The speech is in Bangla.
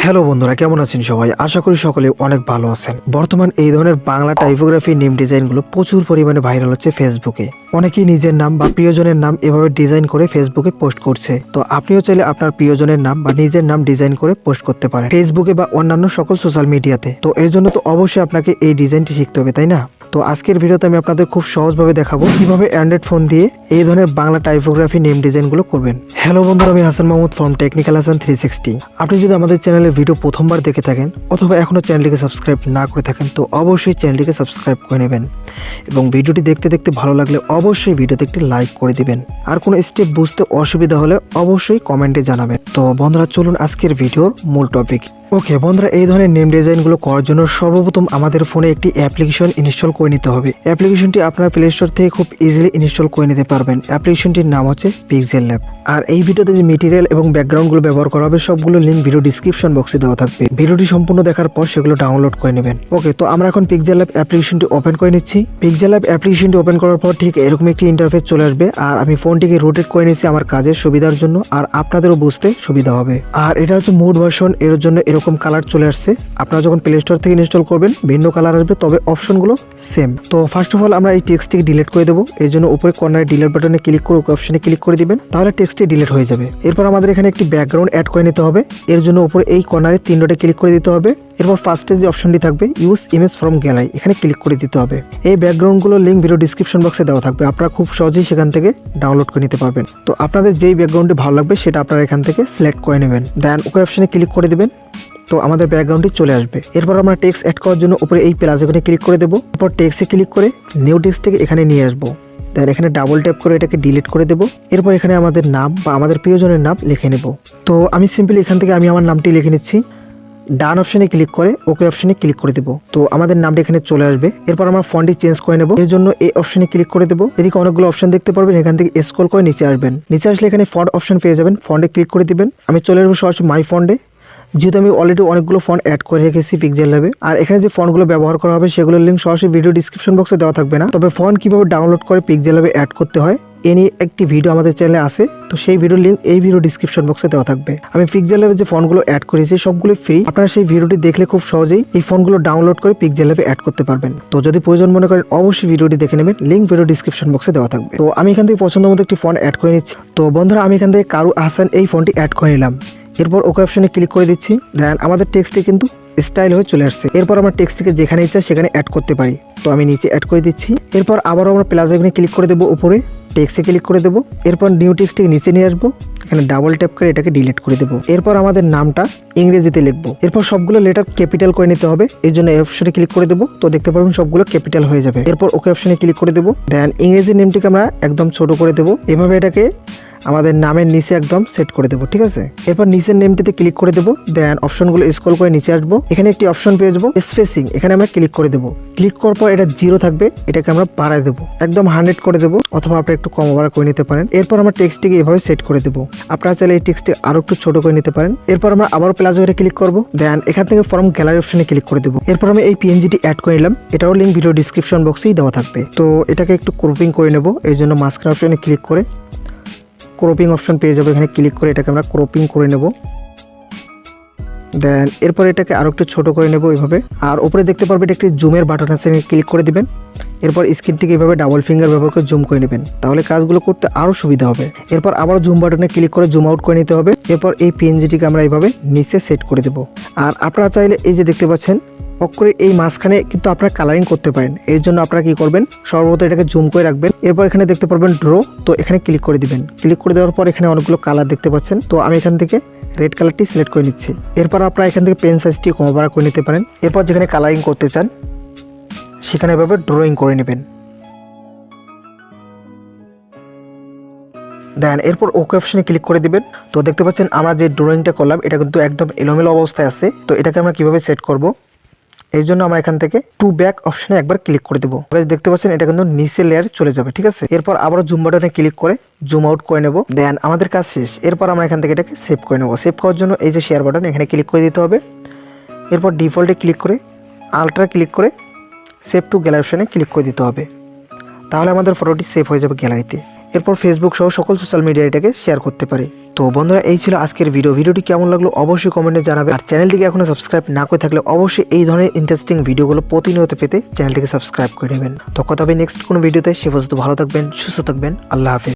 হ্যালো বন্ধুরা, কেমন আছেন সবাই? আশা করি সকলে অনেক ভালো আছেন। বর্তমান এই ধরনের বাংলা টাইপোগ্রাফি নেম ডিজাইনগুলো প্রচুর পরিমাণে ভাইরাল হচ্ছে ফেসবুকে। অনেকেই নিজের নাম বা প্রিয়জনের নাম এভাবে ডিজাইন করে ফেসবুকে পোস্ট করছে। তো আপনিও চাইলে আপনার প্রিয়জনের নাম বা নিজের নাম ডিজাইন করে পোস্ট করতে পারেন ফেসবুকে বা অন্যান্য সকল সোশ্যাল মিডিয়াতে। তো এর জন্য তো অবশ্যই আপনাকে এই ডিজাইনটি শিখতে হবে, তাই না? তো আজকের ভিডিওতে আমি আপনাদের খুব সহজভাবে দেখাবো কিভাবে অ্যান্ড্রয়েড ফোন দিয়ে এই ধরনের বাংলা টাইপোগ্রাফি নেম ডিজাইনগুলো করবেন। হ্যালো বন্ধুরা, আমি হাসান মাহমুদ ফ্রম টেকনিক্যাল হাসান 360। আপনি যদি আমাদের চ্যানেলের ভিডিও প্রথমবার দেখে থাকেন অথবা এখনও চ্যানেলটিকে সাবস্ক্রাইব না করে থাকেন তো অবশ্যই চ্যানেলটিকে সাবস্ক্রাইব করে নেবেন এবং ভিডিওটি দেখতে দেখতে ভালো লাগলে অবশ্যই ভিডিওতে একটি লাইক করে দিবেন। আর কোনো স্টেপ বুঝতে অসুবিধা হলে অবশ্যই কমেন্টে জানাবেন। তো বন্ধুরা, চলুন আজকের ভিডিওর মূল টপিক। ওকে বন্ধুরা, এই ধরনের নেম ডিজাইনগুলো করার জন্য সর্বপ্রথম আমাদের ফোনে একটি অ্যাপ্লিকেশন ইনস্টল করে নিতে হবে। অ্যাপ্লিকেশনটি আপনার প্লে স্টোর থেকে খুব ইজিলি ইনস্টল করে নিতে পারবেন। অ্যাপ্লিকেশনটির নাম হচ্ছে পিক্সেল। আর এই ভিডিওতে যে মেটেরিয়াল এবং ব্যাকগ্রাউন্ডগুলো ব্যবহার করা হবে সবগুলো লিঙ্ক ভিডিও ডিসক্রিপশন বক্সে দেওয়া থাকবে। ভিডিওটি সম্পূর্ণ দেখার পর সেগুলো ডাউনলোড করে নেবেন। ওকে, তো আমরা এখন পিক্সেল অ্যাপ্লিকেশনটি ওপেন করে নিচ্ছি। পিক্সেল অ্যাপ্লিকেশনটি ওপেন করার পর ঠিক এরকম একটি ইন্টারফেস চলে আসবে। আর আমি ফোনটিকে রোটেট করে নিচ্ছি আমার কাজের সুবিধার জন্য, আর আপনাদেরও বুঝতে সুবিধা হবে। আর এটা হচ্ছে মোড ভার্সন, এর জন্য এরকম কালার চলে আসছে। আপনারা যখন প্লে স্টোর থেকে ইনস্টল করবেন ভিন্ন কালার আসবে, তবে অপশনগুলো সেম। তো ফার্স্ট অফ অল আমরা এই টেক্সটটিকে ডিলিট করে দেবো। এর জন্য উপরে কর্নারে ডিলিট বাটনে ক্লিক করে ওকে অপশনে ক্লিক করে দিবেন, তাহলে টেক্সটটি ডিলিট হয়ে যাবে। এরপর আমাদের এখানে একটি ব্যাকগ্রাউন্ড অ্যাড করে নিতে হবে। এর জন্য উপরে এই কর্নারে 3 ডটে ক্লিক করে দিতে হবে। এরপর ফার্স্টে যে অপশনটি থাকবে ইউজ ইমেজ ফ্রম গ্যালারি, এখানে ক্লিক করে দিতে হবে। এই ব্যাকগ্রাউন্ডগুলোর লিঙ্ক ভিডিও ডিসক্রিপশন বক্সে দেওয়া থাকবে, আপনারা খুব সহজেই সেখান থেকে ডাউনলোড করে নিতে পারবেন। তো আপনাদের যেই ব্যাকগ্রাউন্ডটি ভালো লাগবে সেটা আপনারা এখান থেকে সিলেক্ট করে নেবেন, দেন ওকে অপশনে ক্লিক করে দিবেন। তো আমাদের ব্যাকগ্রাউন্ডটি চলে আসবে। এরপর আমরা টেক্সট অ্যাড করার জন্য উপরে এই প্লাস আইকনে ক্লিক করে দেবো। এরপর টেক্সটে ক্লিক করে নিউ টেক্সট থেকে এখানে নিয়ে আসবো। দেন এখানে ডাবল ট্যাপ করে এটাকে ডিলিট করে দেবো। এরপর এখানে আমাদের নাম বা আমাদের প্রিয়জনের নাম লিখে নেব। তো আমি সিম্পলি এখান থেকে আমি আমার নামটি লিখে নিচ্ছি। ডান অপশনে ক্লিক করে ওকে অপশনে ক্লিক করে দেবো। তো আমাদের নামটা এখানে চলে আসবে। এরপর আমরা ফন্টটি চেঞ্জ করে নেব। এর জন্য এই অপশনে ক্লিক করে দেবো। এদিকে অনেকগুলো অপশন দেখতে পারবেন, এখান থেকে স্ক্রল করে নিচে আসবেন। নিচে আসলে এখানে ফন্ট অপশন পেয়ে যাবেন, ফন্টে ক্লিক করে দিবেন। আমি চলে আসবো সরাসরি মাই ফন্টে, যেহেতু আমি অলরেডি অনেকগুলো ফন্ট অ্যাড করে রেখেছি পিক্সেল ল্যাবে। আর এখানে যে ফন্টগুলো ব্যবহার করা হবে সেগুলোর লিঙ্ক সরাসরি ভিডিও ডিসক্রিপশন বক্সে দেওয়া থাকবে না, তবে ফন্ট কিভাবে ডাউনলোড করে পিক্সেল ল্যাবে অ্যাড করতে হয় এ নিয়ে একটি ভিডিও আমাদের চ্যানেলে আছে। তো সেই ভিডিওর লিঙ্ক এই ভিডিও ডিসক্রিপশন বক্সে দেওয়া থাকবে। আমি পিক্সেল ল্যাবে যে ফন্টগুলো অ্যাড করেছি সবগুলো ফ্রি, আপনারা সেই ভিডিওটি দেখলে খুব সহজেই এই ফন্টগুলো ডাউনলোড করে পিক্সেল ল্যাবে অ্যাড করতে পারবেন। তো যদি প্রয়োজন মনে করেন অবশ্যই ভিডিওটি দেখে নেবেন, লিঙ্ক ভিডিও ডিসক্রিপশন বক্সে দেওয়া থাকবে। তো আমি এখান থেকে পছন্দ মতো একটি ফন্ট অ্যাড করে নিচ্ছি। তো বন্ধুরা, আমি এখান থেকে কারু আহসান এই ফন্টটি অ্যাড করে নিলাম। এরপর ওকে অপশনে ক্লিক করে দিচ্ছি। দেন আমাদের টেক্সটটি কিন্তু স্টাইল হয়ে চলে আসছে। এরপর আমরা টেক্সটটিকে যেখানে ইচ্ছা সেখানে অ্যাড করতে পারি। তো আমি নিচে অ্যাড করে দিচ্ছি। এরপর আবারও আমরা প্লাস আইকনে ক্লিক করে দেবো, উপরে টেক্সটে ক্লিক করে দেবো। এরপর নিউ টেক্সটটিকে নিচে নিয়ে আসবো, এখানে ডাবল ট্যাপ করে এটাকে ডিলিট করে দেবো। এরপর আমাদের নামটা ইংরেজিতে লিখবো। এরপর সবগুলো লেটার ক্যাপিটাল করে নিতে হবে, এর জন্য এই অপশনে ক্লিক করে দেবো। তো দেখতে পারবেন সবগুলো ক্যাপিটাল হয়ে যাবে। এরপর ওকে অপশনে ক্লিক করে দেবো। দেন ইংরেজি নেমটিকে আমরা একদম ছোট করে দেবো। এভাবে এটাকে আমাদের নামের নিচে একদম সেট করে দেবো, ঠিক আছে? এরপর নিচের নেমটিতে ক্লিক করে দেবো। দেন অপশনগুলো স্ক্রল করে নিচে আসবো, এখানে একটি অপশন পেয়ে যাবো স্পেসিং, এখানে আমরা ক্লিক করে দেবো। ক্লিক করার পর এটা 0 থাকবে, এটাকে আমরা বাড়ায় দেবো, একদম 100 করে দেবো, অথবা আপনি একটু কম বাড়া করে নিতে পারেন। এরপর আমরা টেক্সটটিকে এভাবে সেট করে দেবো। আপনারা চাইলে এই টেক্সটটি আরো একটু ছোট করে নিতে পারেন। এরপর আমরা আবারও প্লাস আইকনে ক্লিক করবো। দেন এখান থেকে ফ্রম গ্যালারি অপশনে ক্লিক করে দেবো। এরপর আমি এই পিএনজিটি অ্যাড করে নিলাম, এটাও লিঙ্ক ভিডিও ডিসক্রিপশন বক্সেই দেওয়া থাকবে। তো এটাকে একটু ক্রপিং করে নেবো, এর জন্য মাঝখানে অপশনে ক্লিক করে ক্রপিং অপশন পেয়ে যাবো, এখানে ক্লিক করে এটাকে আমরা ক্রপিং করে নেব। দেন এরপর এটাকে আরো একটু ছোট করে নেব এইভাবে। আর উপরে দেখতে পারবেন একটি জুমের বাটন আছে, ক্লিক করে দিবেন। এরপর স্ক্রিনটিকে এইভাবে ডাবল ফিঙ্গার ব্যবহার করে জুম করে নেবেন, তাহলে কাজগুলো করতে আরো সুবিধা হবে। এরপর আবার জুম বাটনে ক্লিক করে জুম আউট করে নিতে হবে। এরপর এই পিএনজিটিকে আমরা এইভাবে নিচে সেট করে দেব। আর আপনারা চাইলে এই যে দেখতে পাচ্ছেন করে এই মাঝখানে কিন্তু আপনারা কালারিং করতে পারেন। এর জন্য আপনারা কি করবেন, সর্বপ্রথম এটাকে জুম করে রাখবেন। এরপর এখানে দেখতে পারবেন ড্র, তো এখানে ক্লিক করে দিবেন। ক্লিক করে দেওয়ার পর এখানে অনেকগুলো কালার দেখতে পাচ্ছেন, তো আমি এখান থেকে রেড কালারটি সিলেক্ট করে নিচ্ছি। এরপর আপনারা এখান থেকে পেন সাইজটি কম বাড়া করে নিতে পারেন। এরপর যেখানে কালারিং করতে চান সেখানে এভাবে ড্রয়িং করে নেবেন। দেন এরপর ওকে অপশনে ক্লিক করে দিবেন। তো দেখতে পাচ্ছেন আমরা যে ড্রয়িংটা করলাম এটা কিন্তু একদম এলোমেলো অবস্থায় আছে। তো এটাকে আমরা কিভাবে সেট করব, এই জন্য আমরা এখান থেকে টু ব্যাক অপশনে একবার ক্লিক করে দেবো। দেখতে পাচ্ছেন এটা কিন্তু নিচে লেয়ার চলে যাবে, ঠিক আছে? এরপর আবারও জুম বাটনে ক্লিক করে জুম আউট করে নেব। দেন আমাদের কাজ শেষ। এরপর আমরা এখান থেকে এটাকে সেভ করে নেব। সেভ করার জন্য এই যে শেয়ার বাটন এখানে ক্লিক করে দিতে হবে। এরপর ডিফল্টে ক্লিক করে আল্ট্রা ক্লিক করে সেভ টু গ্যালারি অপশনে ক্লিক করে দিতে হবে, তাহলে আমাদের ফটোটি সেভ হয়ে যাবে গ্যালারিতে। এরপর ফেসবুক সহ সকল সোশ্যাল মিডিয়া এটাকে শেয়ার করতে পারে। তো বন্ধুরা, এই ছিল আজকের ভিডিওটি কেমন লাগলো অবশ্যই কমেন্টে জানাবে। আর চ্যানেলটিকে এখনো সাবস্ক্রাইব না করে থাকলে অবশ্যই এই ধরনের ইন্টারেস্টিং ভিডিওগুলো প্রতিনিয়ত পেতে চ্যানেলটিকে সাবস্ক্রাইব করে নেবেন। তো কথা হবে নেক্সট কোনো ভিডিওতে, সে পর্যন্ত ভালো থাকবেন, সুস্থ থাকবেন, আল্লাহ হাফেজ।